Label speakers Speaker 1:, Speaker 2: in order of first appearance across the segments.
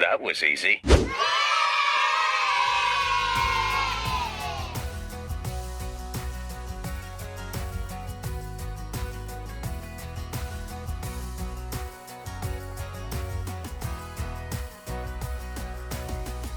Speaker 1: That was easy.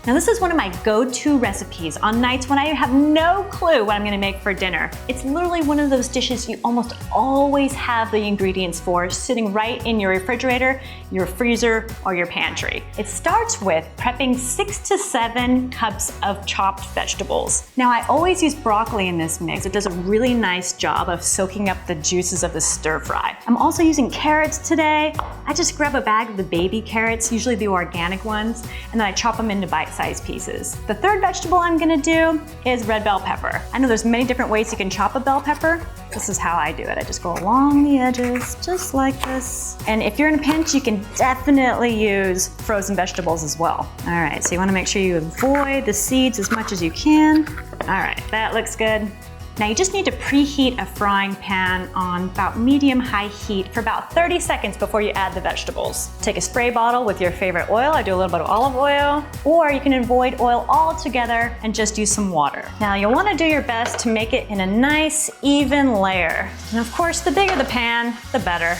Speaker 2: Now this is one of my go-to recipes on nights when I have no clue what I'm gonna make for dinner. It's literally one of those dishes you almost always have the ingredients for sitting right in your refrigerator, your freezer, or your pantry. It starts with prepping 6 to 7 cups of chopped vegetables. Now I always use broccoli in this mix. It does a really nice job of soaking up the juices of the stir fry. I'm also using carrots today. I just grab a bag of the baby carrots, usually the organic ones, and then I chop them into bite-sized pieces. The third vegetable I'm gonna do is red bell pepper. I know there's many different ways you can chop a bell pepper. This is how I do it. I just go along the edges, just like this. And if you're in a pinch, you can definitely use frozen vegetables as well. All right, so you wanna make sure you avoid the seeds as much as you can. All right, that looks good. Now you just need to preheat a frying pan on about medium-high heat for about 30 seconds before you add the vegetables. Take a spray bottle with your favorite oil. I do a little bit of olive oil, or you can avoid oil altogether and just use some water. Now you'll want to do your best to make it in a nice, even layer. And of course, the bigger the pan, the better.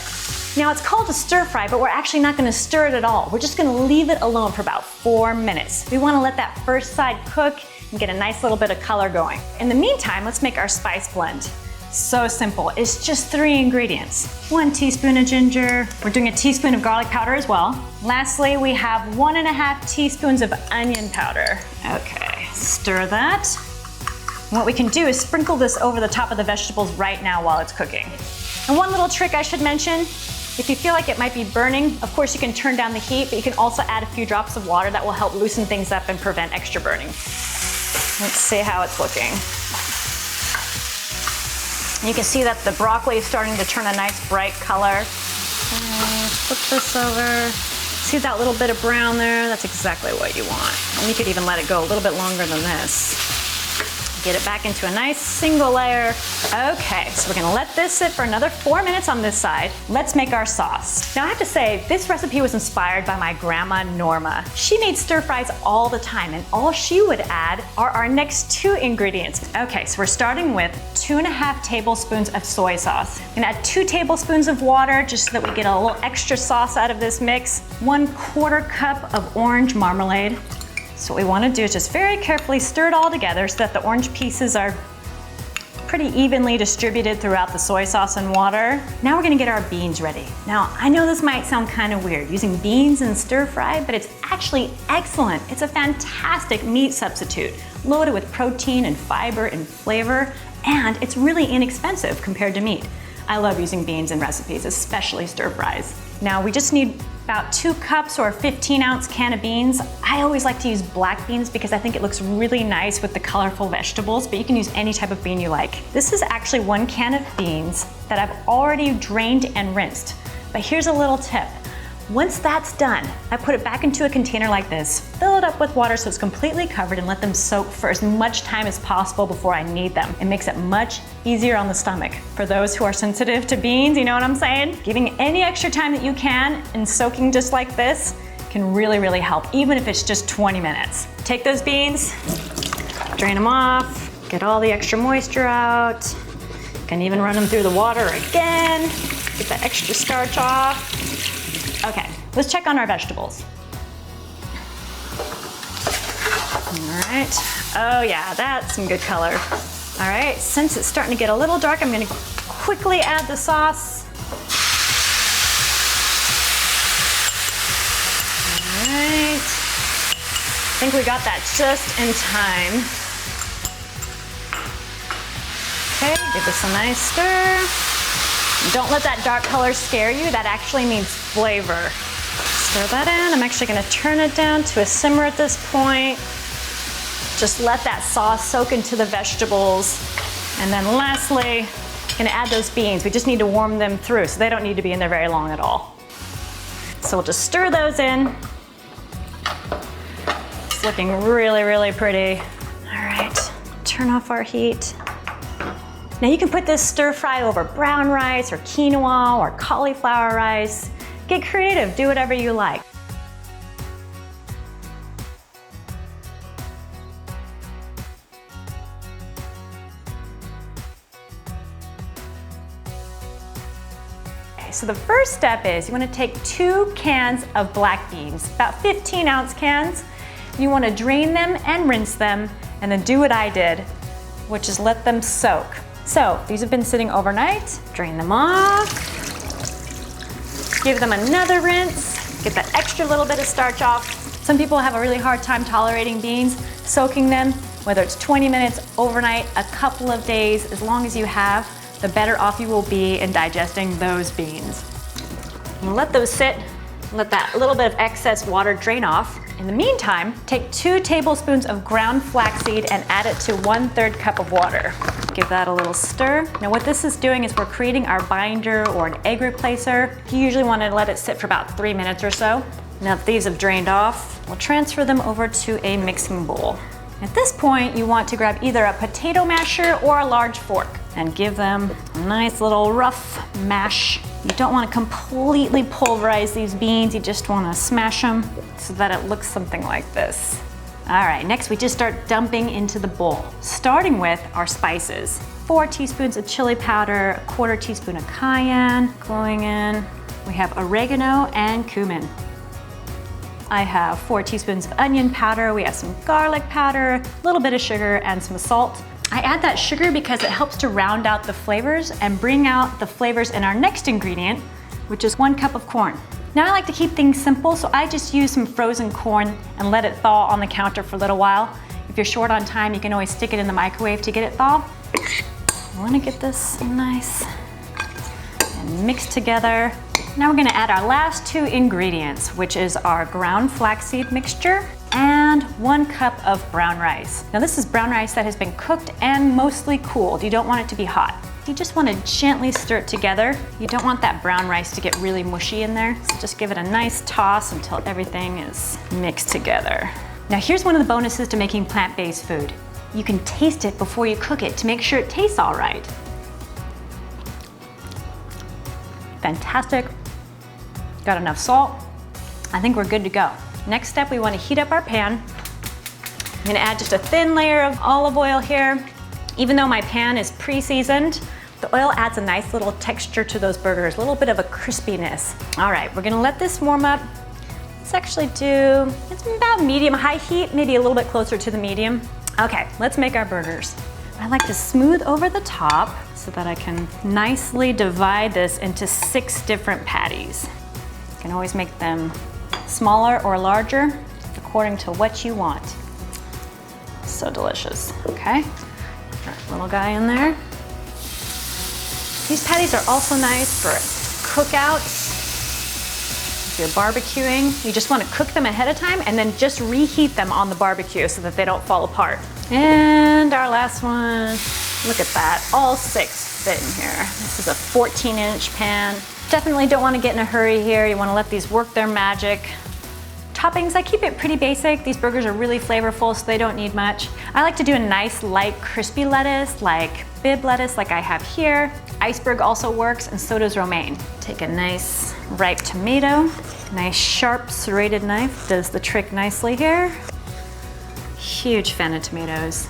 Speaker 2: Now it's called a stir fry, but we're actually not gonna stir it at all. We're just gonna leave it alone for about 4 minutes. We wanna let that first side cook and get a nice little bit of color going. In the meantime, let's make our spice blend. So simple, it's just 3 ingredients. 1 teaspoon of ginger, we're doing a teaspoon of garlic powder as well. Lastly, we have 1.5 teaspoons of onion powder. Okay, stir that. And what we can do is sprinkle this over the top of the vegetables right now while it's cooking. And one little trick I should mention, if you feel like it might be burning, of course you can turn down the heat, but you can also add a few drops of water that will help loosen things up and prevent extra burning. Let's see how it's looking. You can see that the broccoli is starting to turn a nice bright color. Flip this over. See that little bit of brown there? That's exactly what you want. And you could even let it go a little bit longer than this. Get it back into a nice single layer. Okay, so we're gonna let this sit for another 4 minutes on this side. Let's make our sauce. Now I have to say, this recipe was inspired by my grandma Norma. She made stir fries all the time, and all she would add are our next 2 ingredients. Okay, so we're starting with 2.5 tablespoons of soy sauce. I'm gonna add 2 tablespoons of water just so that we get a little extra sauce out of this mix. 1/4 cup of orange marmalade. So what we want to do is just very carefully stir it all together so that the orange pieces are pretty evenly distributed throughout the soy sauce and water. Now we're going to get our beans ready. Now I know this might sound kind of weird using beans in stir fry, but it's actually excellent. It's a fantastic meat substitute, loaded with protein and fiber and flavor, and it's really inexpensive compared to meat. I love using beans in recipes, especially stir fries. Now we just need about 2 cups or a 15-ounce can of beans. I always like to use black beans because I think it looks really nice with the colorful vegetables, but you can use any type of bean you like. This is actually 1 can of beans that I've already drained and rinsed. But here's a little tip. Once that's done, I put it back into a container like this, fill it up with water so it's completely covered, and let them soak for as much time as possible before I need them. It makes it much easier on the stomach. For those who are sensitive to beans, you know what I'm saying? Giving any extra time that you can and soaking just like this can really, really help, even if it's just 20 minutes. Take those beans, drain them off, get all the extra moisture out. You can even run them through the water again, get the extra starch off. Okay, let's check on our vegetables. All right, oh yeah, that's some good color. All right, since it's starting to get a little dark, I'm gonna quickly add the sauce. All right, I think we got that just in time. Okay, give this a nice stir. Don't let that dark color scare you. That actually means flavor. Stir that in. I'm actually gonna turn it down to a simmer at this point. Just let that sauce soak into the vegetables. And then lastly, I'm gonna add those beans. We just need to warm them through, so they don't need to be in there very long at all. So we'll just stir those in. It's looking really, really pretty. All right, turn off our heat. Now you can put this stir fry over brown rice or quinoa or cauliflower rice. Get creative, do whatever you like. So the first step is you want to take 2 cans of black beans, about 15-ounce cans. You want to drain them and rinse them, and then do what I did, which is let them soak. So these have been sitting overnight. Drain them off. Give them another rinse. Get that extra little bit of starch off. Some people have a really hard time tolerating beans. Soaking them, whether it's 20 minutes, overnight, a couple of days, as long as you have, the better off you will be in digesting those beans. And let those sit, let that little bit of excess water drain off. In the meantime, take 2 tablespoons of ground flaxseed and add it to 1/3 cup of water. Give that a little stir. Now what this is doing is we're creating our binder or an egg replacer. You usually want to let it sit for about 3 minutes or so. Now that these have drained off, we'll transfer them over to a mixing bowl. At this point, you want to grab either a potato masher or a large fork and give them a nice little rough mash. You don't want to completely pulverize these beans, you just want to smash them so that it looks something like this. All right, next we just start dumping into the bowl, starting with our spices. 4 teaspoons of chili powder, 1/4 teaspoon of cayenne going in. We have oregano and cumin. I have 4 teaspoons of onion powder, we have some garlic powder, a little bit of sugar, and some salt. I add that sugar because it helps to round out the flavors and bring out the flavors in our next ingredient, which is 1 cup of corn. Now I like to keep things simple, so I just use some frozen corn and let it thaw on the counter for a little while. If you're short on time, you can always stick it in the microwave to get it thawed. I want to get this nice and mixed together. Now we're going to add our last 2 ingredients, which is our ground flaxseed mixture and 1 cup of brown rice. Now this is brown rice that has been cooked and mostly cooled. You don't want it to be hot. You just want to gently stir it together. You don't want that brown rice to get really mushy in there. So just give it a nice toss until everything is mixed together. Now here's one of the bonuses to making plant-based food. You can taste it before you cook it to make sure it tastes all right. Fantastic. Got enough salt. I think we're good to go. Next step, we want to heat up our pan. I'm going to add just a thin layer of olive oil here. Even though my pan is pre-seasoned, the oil adds a nice little texture to those burgers, a little bit of a crispiness. All right, we're going to let this warm up. Let's actually do, it's about medium-high heat, maybe a little bit closer to the medium. Okay, let's make our burgers. I like to smooth over the top so that I can nicely divide this into 6 different patties. You can always make them smaller or larger according to what you want. So delicious, okay? That little guy in there. These patties are also nice for cookouts. If you're barbecuing, you just want to cook them ahead of time and then just reheat them on the barbecue so that they don't fall apart. And our last one, look at that, all 6 fit in here. This is a 14-inch pan. Definitely don't want to get in a hurry here. You want to let these work their magic. Toppings, I keep it pretty basic. These burgers are really flavorful, so they don't need much. I like to do a nice light crispy lettuce, like bib lettuce like I have here. Iceberg also works, and so does romaine. Take a nice ripe tomato. Nice sharp serrated knife does the trick nicely here. Huge fan of tomatoes.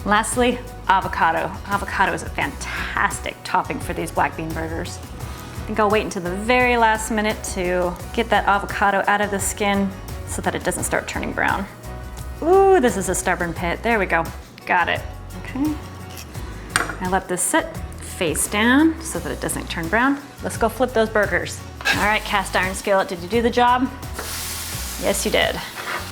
Speaker 2: Lastly, avocado. Avocado is a fantastic topping for these black bean burgers. I think I'll wait until the very last minute to get that avocado out of the skin so that it doesn't start turning brown. Ooh, this is a stubborn pit. There we go. Got it. Okay. I let this sit face down so that it doesn't turn brown. Let's go flip those burgers. All right, cast iron skillet, did you do the job? Yes, you did.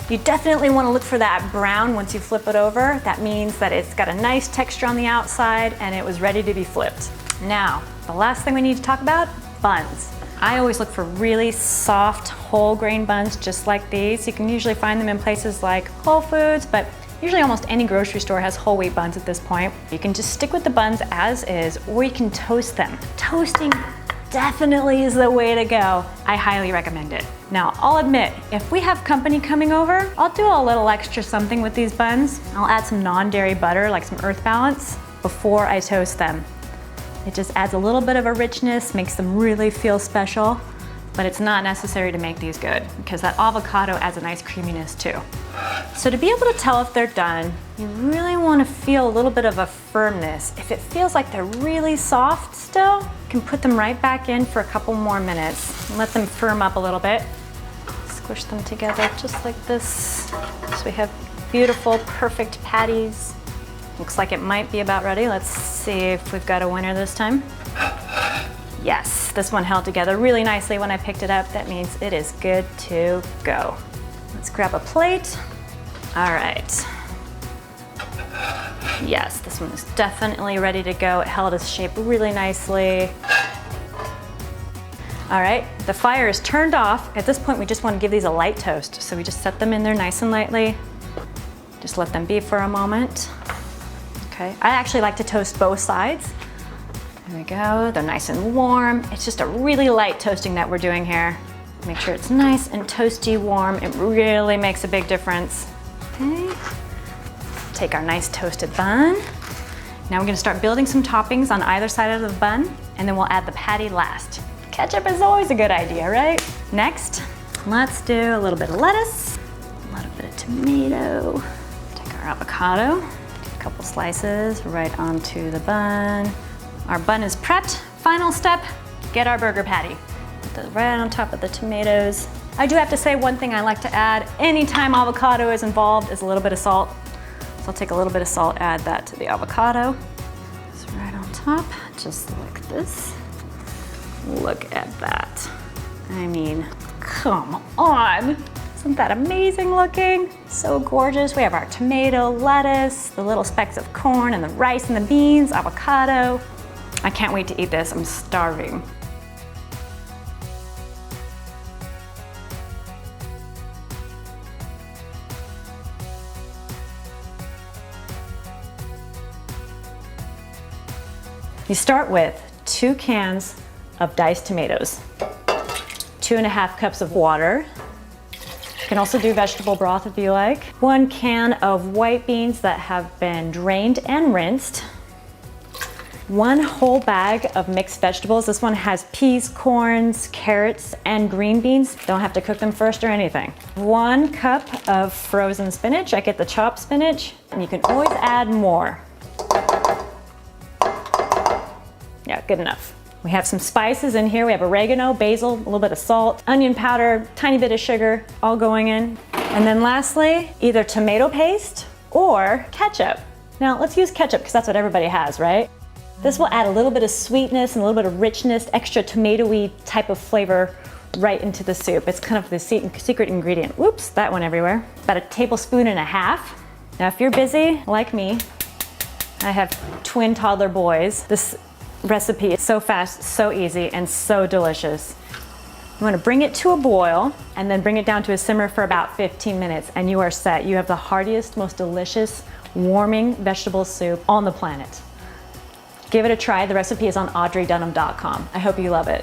Speaker 2: You definitely want to look for that brown once you flip it over. That means that it's got a nice texture on the outside and it was ready to be flipped. Now, the last thing we need to talk about, buns. I always look for really soft, whole grain buns just like these. You can usually find them in places like Whole Foods, but usually almost any grocery store has whole wheat buns at this point. You can just stick with the buns as is, or you can toast them. Toasting definitely is the way to go. I highly recommend it. Now, I'll admit, if we have company coming over, I'll do a little extra something with these buns. I'll add some non-dairy butter, like some Earth Balance, before I toast them. It just adds a little bit of a richness, makes them really feel special. but it's not necessary to make these good because that avocado adds a nice creaminess too. So to be able to tell if they're done, you really want to feel a little bit of a firmness. If it feels like they're really soft still, you can put them right back in for a couple more minutes and let them firm up a little bit. Squish them together just like this. So we have beautiful, perfect patties. Looks like it might be about ready. Let's see if we've got a winner this time. Yes, this one held together really nicely when I picked it up. That means it is good to go. Let's grab a plate. All right. Yes, this one is definitely ready to go. It held its shape really nicely. All right, the fire is turned off. At this point, we just want to give these a light toast. So we just set them in there nice and lightly. Just let them be for a moment. Okay, I actually like to toast both sides. There we go, they're nice and warm. It's just a really light toasting that we're doing here. Make sure it's nice and toasty warm. It really makes a big difference. Okay, take our nice toasted bun. Now we're gonna start building some toppings on either side of the bun, and then we'll add the patty last. Ketchup is always a good idea, right? Next, let's do a little bit of lettuce, a little bit of tomato. Take our avocado, a couple slices right onto the bun. Our bun is prepped. Final step, get our burger patty. Put that right on top of the tomatoes. I do have to say one thing I like to add anytime avocado is involved is a little bit of salt. So I'll take a little bit of salt, add that to the avocado. It's right on top, just like this. Look at that. I mean, come on. Isn't that amazing looking? So gorgeous. We have our tomato, lettuce, the little specks of corn and the rice and the beans, avocado. I can't wait to eat this, I'm starving. You start with 2 cans of diced tomatoes, 2.5 cups of water. You can also do vegetable broth if you like. 1 can of white beans that have been drained and rinsed. 1 whole bag of mixed vegetables. This one has peas, corns, carrots, and green beans. Don't have to cook them first or anything. 1 cup of frozen spinach. I get the chopped spinach, and you can always add more. Yeah, good enough. We have some spices in here. We have oregano, basil, a little bit of salt, onion powder, tiny bit of sugar, all going in. And then lastly, either tomato paste or ketchup. Now let's use ketchup because that's what everybody has, right? This will add a little bit of sweetness and a little bit of richness, extra tomatoey type of flavor right into the soup. It's kind of the secret ingredient. Whoops, that went everywhere. About 1.5 tablespoons. Now if you're busy, like me, I have twin toddler boys. This recipe is so fast, so easy, and so delicious. You want to bring it to a boil and then bring it down to a simmer for about 15 minutes and you are set. You have the heartiest, most delicious, warming vegetable soup on the planet. Give it a try. The recipe is on audreydunham.com. I hope you love it.